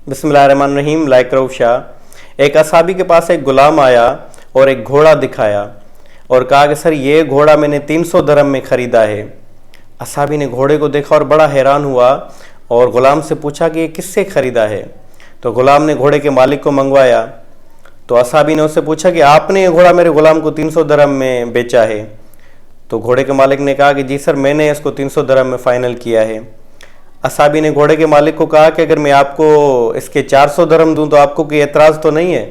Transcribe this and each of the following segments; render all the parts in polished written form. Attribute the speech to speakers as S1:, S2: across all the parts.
S1: बिस्मिल्लाहिर्रहमानिर्रहीम। लाइक रऊफ शाह। एक असहाबी के पास एक गुलाम आया और एक घोड़ा दिखाया और कहा कि सर ये घोड़ा मैंने 300 दरहम में ख़रीदा है। असहाबी ने घोड़े को देखा और बड़ा हैरान हुआ और ग़ुलाम से पूछा कि ये किससे ख़रीदा है। तो ग़ुलाम ने घोड़े के मालिक को मंगवाया। तो असहाबी ने उससे पूछा कि आपने ये घोड़ा मेरे ग़ुलाम को 300 दरहम में बेचा है। तो घोड़े के मालिक ने कहा कि जी सर, मैंने इसको 300 दरहम में फ़ाइनल किया है। असहाबी ने घोड़े के मालिक को कहा कि अगर मैं आपको इसके 400 दरहम दूं तो आपको कोई एतराज़ तो नहीं है।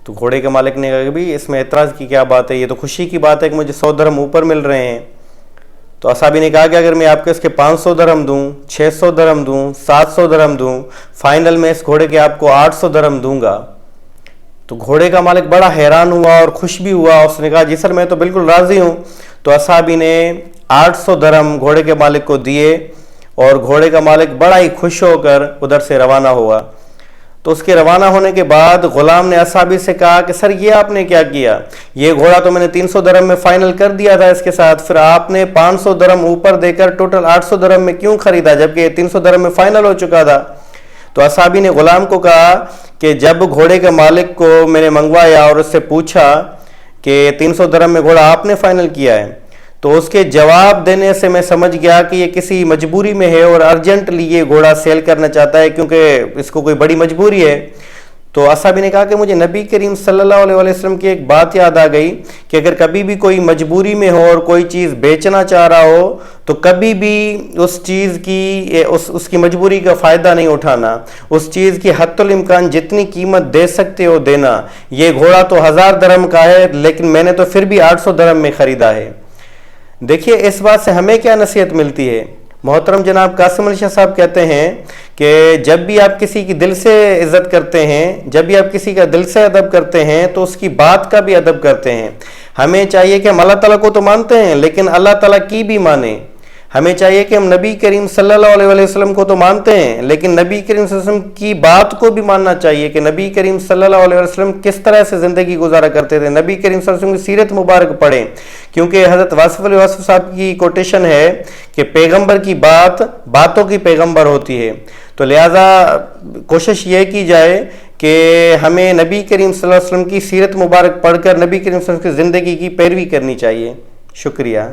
S1: तो घोड़े के मालिक ने कहा कि भाई इसमें एतराज़ की क्या बात है, ये तो खुशी की बात है कि मुझे 100 दरहम ऊपर मिल रहे हैं। तो असहाबी ने कहा कि अगर मैं आपको इसके 500 दरहम दूं, 600 दरहम दूं, 700 दरहम दूं, फाइनल में इस घोड़े के आपको 800 दरहम दूंगा। तो घोड़े का मालिक बड़ा हैरान हुआ और खुश भी हुआ। उसने कहा जी सर, मैं तो बिल्कुल राज़ी हूँ। तो असहाबी ने 800 दरहम घोड़े के मालिक को दिए और घोड़े का मालिक बड़ा ही खुश होकर उधर से रवाना हुआ। तो उसके रवाना होने के बाद ग़ुलाम ने असहाबी से कहा कि सर ये आपने क्या किया, ये घोड़ा तो मैंने 300 दरहम में फ़ाइनल कर दिया था इसके साथ, फिर आपने 500 दरहम ऊपर देकर टोटल 800 दरहम में क्यों ख़रीदा जबकि 300 दरहम में फ़ाइनल हो चुका था। तो असहाबी ने ग़ुलाम को कहा कि जब घोड़े के मालिक को मैंने मंगवाया और उससे पूछा कि 300 दरहम में घोड़ा आपने फ़ाइनल किया है, तो उसके जवाब देने से मैं समझ गया कि ये किसी मजबूरी में है और अर्जेंटली ये घोड़ा सेल करना चाहता है क्योंकि इसको कोई बड़ी मजबूरी है। तो असहाबी ने कहा कि मुझे नबी करीम सल्लल्लाहु अलैहि वसल्लम की एक बात याद आ गई कि अगर कभी भी कोई मजबूरी में हो और कोई चीज़ बेचना चाह रहा हो तो कभी भी उस चीज़ की उसकी मजबूरी का फ़ायदा नहीं उठाना, उस चीज़ की हद्दुल इम्कान जितनी कीमत दे सकते हो देना। ये घोड़ा तो 1000 दरहम का है लेकिन मैंने तो फिर भी 800 दरहम में ख़रीदा है। देखिए इस बात से हमें क्या नसीहत मिलती है। मोहतरम जनाब कासिम अली शाह साहब कहते हैं कि जब भी आप किसी की दिल से इज़्ज़त करते हैं, जब भी आप किसी का दिल से अदब करते हैं तो उसकी बात का भी अदब करते हैं। हमें चाहिए कि हम अल्लाह ताला को तो मानते हैं लेकिन अल्लाह ताला की भी माने। हमें चाहिए कि हम नबी करीम सल्लल्लाहु अलैहि वसल्लम को तो मानते हैं लेकिन नबी करीम सल्लल्लाहु अलैहि वसल्लम की बात को भी मानना चाहिए कि नबी करीम सल्लल्लाहु अलैहि वसल्लम किस तरह से ज़िंदगी गुजारा करते थे। नबी करीम सल्लल्लाहु अलैहि वसल्लम की सीरत मुबारक पढ़ें क्योंकि हज़रत वासिफ़ अली वासिफ़ साहब की कोटेशन है कि पैगम्बर की बात बातों की पैगम्बर होती है। तो लिहाजा कोशिश ये की जाए कि हमें नबी करीम सल्लल्लाहु अलैहि वसल्लम की सीरत मुबारक पढ़कर नबी करीम सल्लल्लाहु अलैहि वसल्लम की ज़िंदगी की पैरवी करनी चाहिए। शुक्रिया।